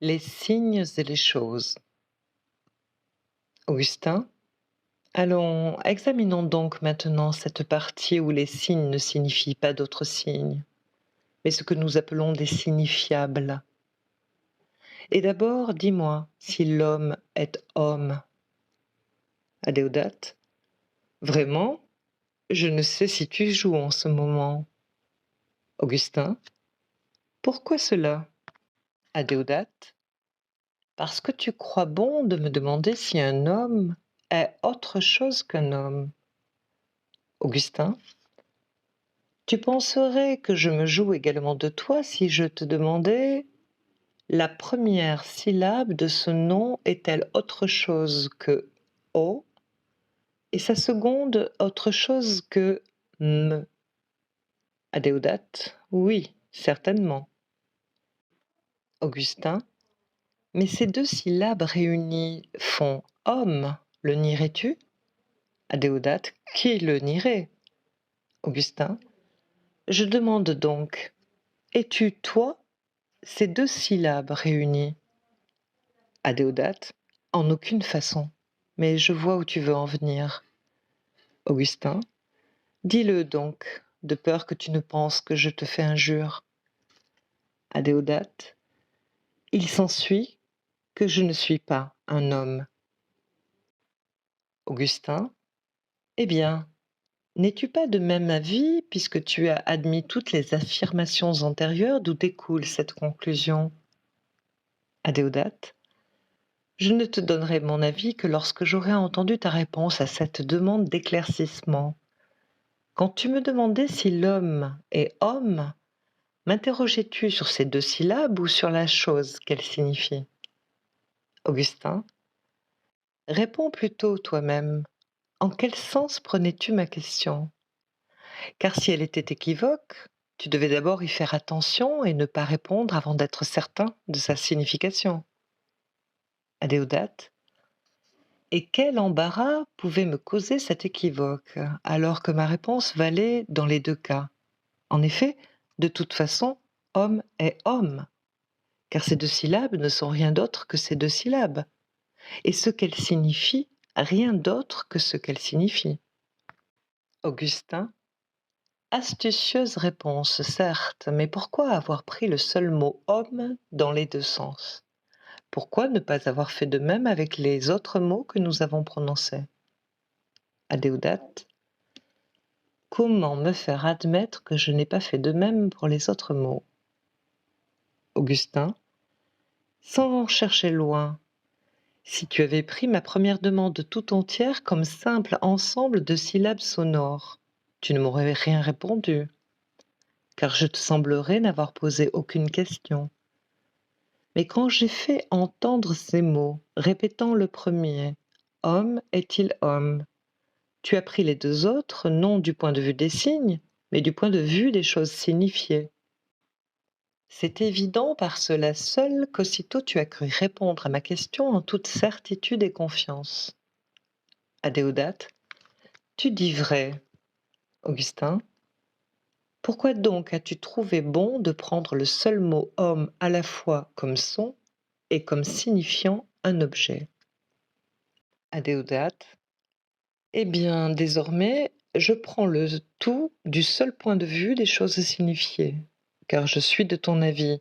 Les signes et les choses. Augustin, allons, examinons donc maintenant cette partie où les signes ne signifient pas d'autres signes, mais ce que nous appelons des signifiables. Et d'abord, dis-moi si l'homme est homme. Adéodat, vraiment? Je ne sais si tu joues en ce moment. Augustin, pourquoi cela? Adéodat, parce que tu crois bon de me demander si un homme est autre chose qu'un homme. Augustin, tu penserais que je me joue également de toi si je te demandais: la première syllabe de ce nom est-elle autre chose que O et sa seconde autre chose que M? Adéodat, oui, certainement. Augustin, mais ces deux syllabes réunies font homme, le nierais-tu? Adéodat, qui le nierait? Augustin, je demande donc, es-tu toi ces deux syllabes réunies? Adéodat, en aucune façon, mais je vois où tu veux en venir. Augustin, dis-le donc, de peur que tu ne penses que je te fais injure. Adéodat, il s'ensuit que je ne suis pas un homme. Augustin, eh bien, n'es-tu pas de même avis puisque tu as admis toutes les affirmations antérieures d'où découle cette conclusion? Adéodat, je ne te donnerai mon avis que lorsque j'aurai entendu ta réponse à cette demande d'éclaircissement. Quand tu me demandais si l'homme est homme, m'interrogeais-tu sur ces deux syllabes ou sur la chose qu'elles signifient? Augustin, réponds plutôt toi-même. En quel sens prenais-tu ma question? Car si elle était équivoque, tu devais d'abord y faire attention et ne pas répondre avant d'être certain de sa signification. Adéodat, et quel embarras pouvait me causer cet équivoque, alors que ma réponse valait dans les deux cas? En effet, de toute façon, homme est homme, car ces deux syllabes ne sont rien d'autre que ces deux syllabes, et ce qu'elles signifient, rien d'autre que ce qu'elles signifient. Augustin, astucieuse réponse, certes, mais pourquoi avoir pris le seul mot homme dans les deux sens? Pourquoi ne pas avoir fait de même avec les autres mots que nous avons prononcés? Adéodat, comment me faire admettre que je n'ai pas fait de même pour les autres mots? Augustin, sans chercher loin, si tu avais pris ma première demande tout entière comme simple ensemble de syllabes sonores, tu ne m'aurais rien répondu, car je te semblerais n'avoir posé aucune question. Mais quand j'ai fait entendre ces mots, répétant le premier, homme est-il homme, tu as pris les deux autres, non du point de vue des signes, mais du point de vue des choses signifiées. C'est évident par cela seul qu'aussitôt tu as cru répondre à ma question en toute certitude et confiance. Adéodat, tu dis vrai. Augustin, pourquoi donc as-tu trouvé bon de prendre le seul mot homme à la fois comme son et comme signifiant un objet? Adéodat, eh bien, désormais, je prends le tout du seul point de vue des choses signifiées, car je suis de ton avis.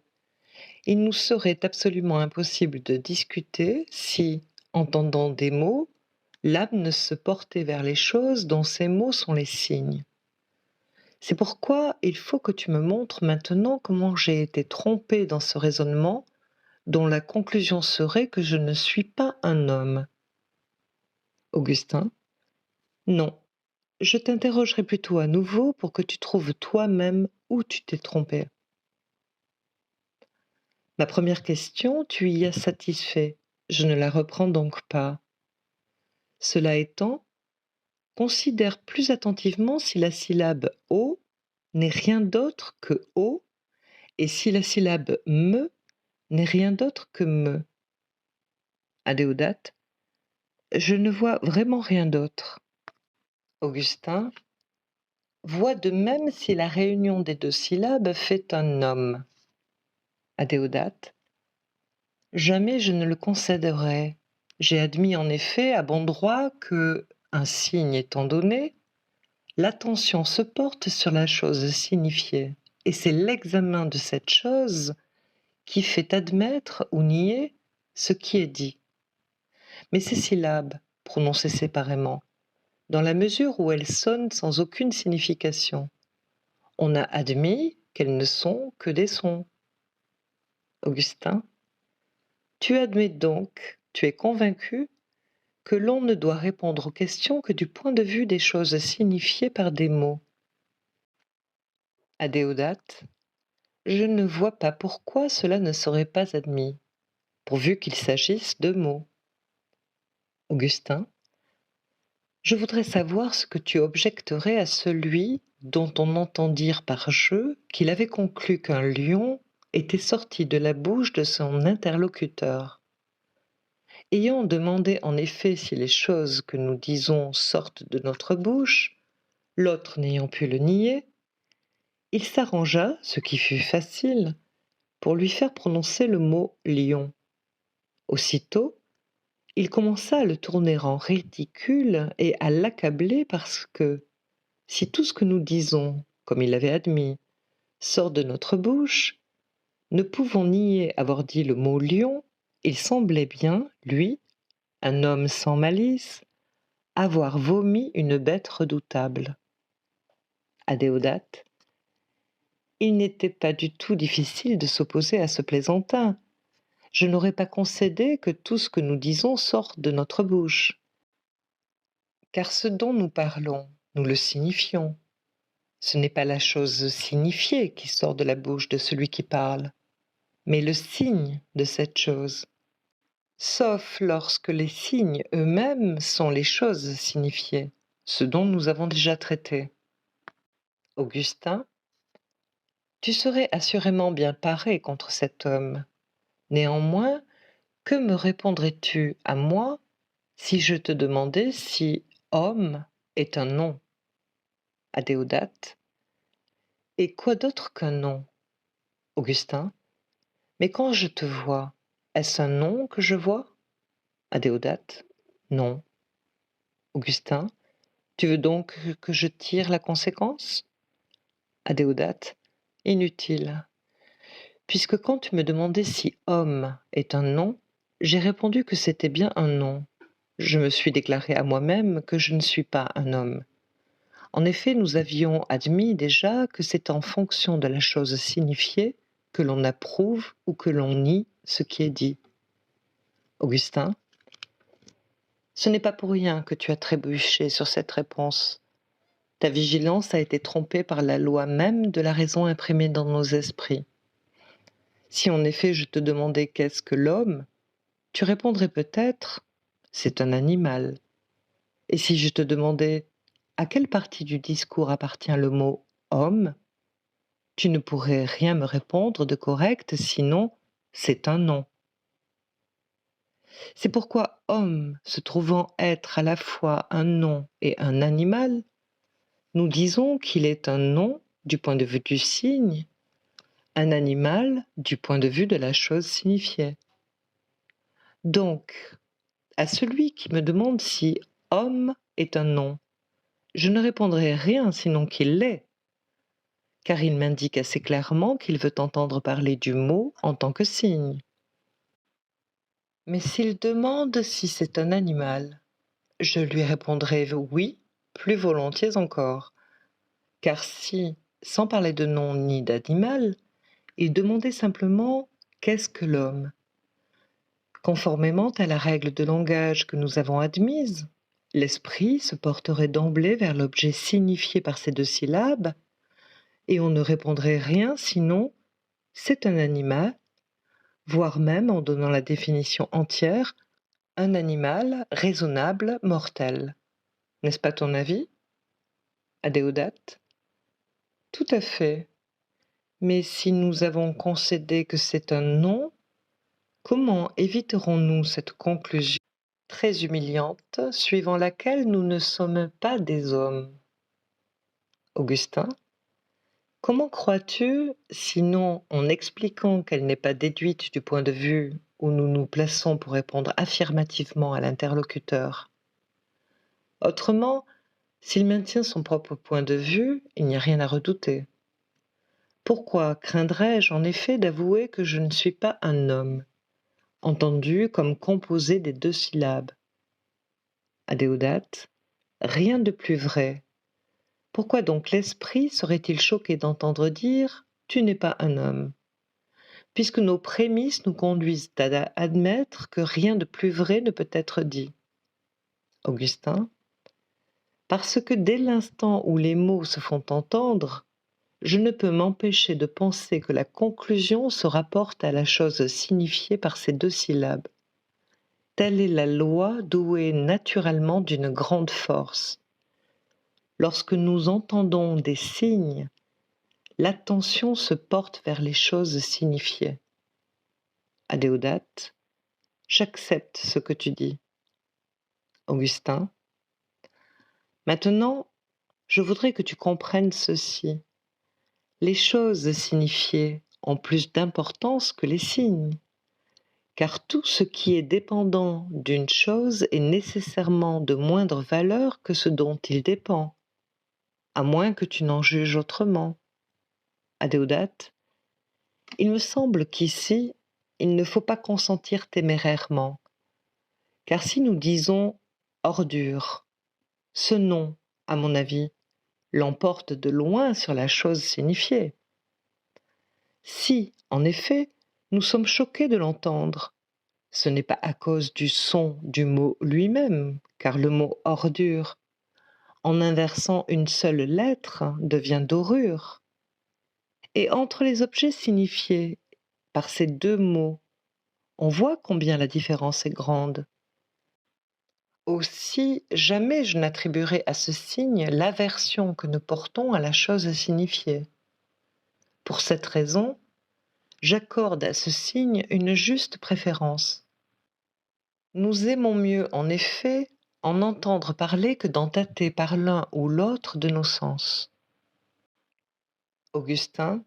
Il nous serait absolument impossible de discuter si, entendant des mots, l'âme ne se portait vers les choses dont ces mots sont les signes. C'est pourquoi il faut que tu me montres maintenant comment j'ai été trompé dans ce raisonnement dont la conclusion serait que je ne suis pas un homme. Augustin, non. Je t'interrogerai plutôt à nouveau pour que tu trouves toi-même où tu t'es trompé. Ma première question, tu y as satisfait. Je ne la reprends donc pas. Cela étant, considère plus attentivement si la syllabe O n'est rien d'autre que O et si la syllabe me n'est rien d'autre que me. Adéodat, je ne vois vraiment rien d'autre. Augustin, vois de même si la réunion des deux syllabes fait un homme. Adéodat, Jamais je ne le concéderai. J'ai admis en effet à bon droit que, un signe étant donné, l'attention se porte sur la chose signifiée, et c'est l'examen de cette chose qui fait admettre ou nier ce qui est dit. Mais ces syllabes, prononcées séparément, dans la mesure où elles sonnent sans aucune signification, on a admis qu'elles ne sont que des sons. Augustin, tu admets donc, tu es convaincu que l'on ne doit répondre aux questions que du point de vue des choses signifiées par des mots. Adéodate, je ne vois pas pourquoi cela ne serait pas admis, pourvu qu'il s'agisse de mots. Augustin, je voudrais savoir ce que tu objecterais à celui dont on entend dire par jeu qu'il avait conclu qu'un lion était sorti de la bouche de son interlocuteur. Ayant demandé en effet si les choses que nous disons sortent de notre bouche, l'autre n'ayant pu le nier, il s'arrangea, ce qui fut facile, pour lui faire prononcer le mot lion. Aussitôt, il commença à le tourner en ridicule et à l'accabler parce que, si tout ce que nous disons, comme il l'avait admis, sort de notre bouche, ne pouvant nier avoir dit le mot lion, il semblait bien, lui, un homme sans malice, avoir vomi une bête redoutable. Adéodate, il n'était pas du tout difficile de s'opposer à ce plaisantin. Je n'aurais pas concédé que tout ce que nous disons sorte de notre bouche. Car ce dont nous parlons, nous le signifions. Ce n'est pas la chose signifiée qui sort de la bouche de celui qui parle, mais le signe de cette chose. Sauf lorsque les signes eux-mêmes sont les choses signifiées, ce dont nous avons déjà traité. Augustin, tu serais assurément bien paré contre cet homme. Néanmoins, que me répondrais-tu à moi si je te demandais si homme est un nom? Adéodate, et quoi d'autre qu'un nom? Augustin, mais quand je te vois, est-ce un nom que je vois? Adéodate, non. Augustin, tu veux donc que je tire la conséquence? Adéodate, inutile. Puisque quand tu me demandais si homme est un nom, j'ai répondu que c'était bien un nom. Je me suis déclaré à moi-même que je ne suis pas un homme. En effet, nous avions admis déjà que c'est en fonction de la chose signifiée que l'on approuve ou que l'on nie ce qui est dit. Augustin, ce n'est pas pour rien que tu as trébuché sur cette réponse. Ta vigilance a été trompée par la loi même de la raison imprimée dans nos esprits. Si en effet je te demandais qu'est-ce que l'homme, tu répondrais peut-être c'est un animal. Et si je te demandais à quelle partie du discours appartient le mot homme, tu ne pourrais rien me répondre de correct, sinon c'est un nom. C'est pourquoi homme, se trouvant être à la fois un nom et un animal, nous disons qu'il est un nom du point de vue du signe, un animal du point de vue de la chose signifiée. Donc, à celui qui me demande si homme est un nom, je ne répondrai rien sinon qu'il l'est, car il m'indique assez clairement qu'il veut entendre parler du mot en tant que signe. Mais s'il demande si c'est un animal, je lui répondrai oui, plus volontiers encore, car si, sans parler de nom ni d'animal, il demandait simplement qu'est-ce que l'homme, conformément à la règle de langage que nous avons admise, l'esprit se porterait d'emblée vers l'objet signifié par ces deux syllabes, et on ne répondrait rien sinon c'est un animal, voire même, en donnant la définition entière, un animal raisonnable mortel. N'est-ce pas ton avis, Adéodate? Tout à fait. Mais si nous avons concédé que c'est un nom, comment éviterons-nous cette conclusion très humiliante suivant laquelle nous ne sommes pas des hommes? Augustin, comment crois-tu, sinon en expliquant qu'elle n'est pas déduite du point de vue où nous nous plaçons pour répondre affirmativement à l'interlocuteur. Autrement, s'il maintient son propre point de vue, il n'y a rien à redouter. Pourquoi craindrais-je en effet d'avouer que je ne suis pas un homme, entendu comme composé des 2 syllabes? Adéodat, rien de plus vrai. Pourquoi donc l'esprit serait-il choqué d'entendre dire « tu n'es pas un homme » puisque nos prémices nous conduisent à admettre que rien de plus vrai ne peut être dit? Augustin, parce que dès l'instant où les mots se font entendre, je ne peux m'empêcher de penser que la conclusion se rapporte à la chose signifiée par ces 2 syllabes. Telle est la loi douée naturellement d'une grande force. Lorsque nous entendons des signes, l'attention se porte vers les choses signifiées. Adéodat, j'accepte ce que tu dis. Augustin, maintenant, je voudrais que tu comprennes ceci. Les choses signifiées ont plus d'importance que les signes, car tout ce qui est dépendant d'une chose est nécessairement de moindre valeur que ce dont il dépend, à moins que tu n'en juges autrement. Adéodat, il me semble qu'ici, il ne faut pas consentir témérairement, car si nous disons ordure, ce nom, à mon avis, l'emporte de loin sur la chose signifiée. Si, en effet, nous sommes choqués de l'entendre, ce n'est pas à cause du son du mot lui-même, car le mot ordure, en inversant une seule lettre, devient dorure. Et entre les objets signifiés par ces 2 mots, on voit combien la différence est grande. Aussi, jamais je n'attribuerai à ce signe l'aversion que nous portons à la chose signifiée. Pour cette raison, j'accorde à ce signe une juste préférence. Nous aimons mieux, en effet, en entendre parler que d'en tâter par l'un ou l'autre de nos sens. Augustin,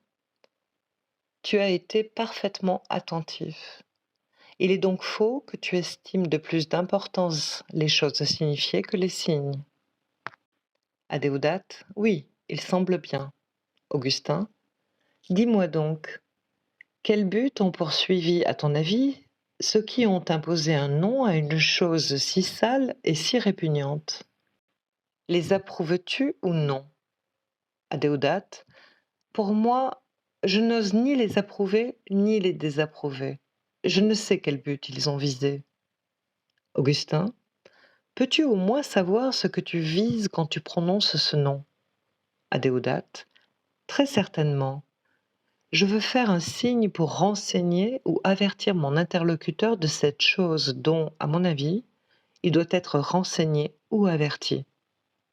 tu as été parfaitement attentif. Il est donc faux que tu estimes de plus d'importance les choses signifiées que les signes. Adéodat, oui, il semble bien. Augustin, dis-moi donc, quel but ont poursuivi, à ton avis, ceux qui ont imposé un nom à une chose si sale et si répugnante? Les approuves-tu ou non? Adéodat, pour moi, je n'ose ni les approuver ni les désapprouver. Je ne sais quel but ils ont visé. Augustin, peux-tu au moins savoir ce que tu vises quand tu prononces ce nom? Adéodat, très certainement. Je veux faire un signe pour renseigner ou avertir mon interlocuteur de cette chose dont, à mon avis, il doit être renseigné ou averti.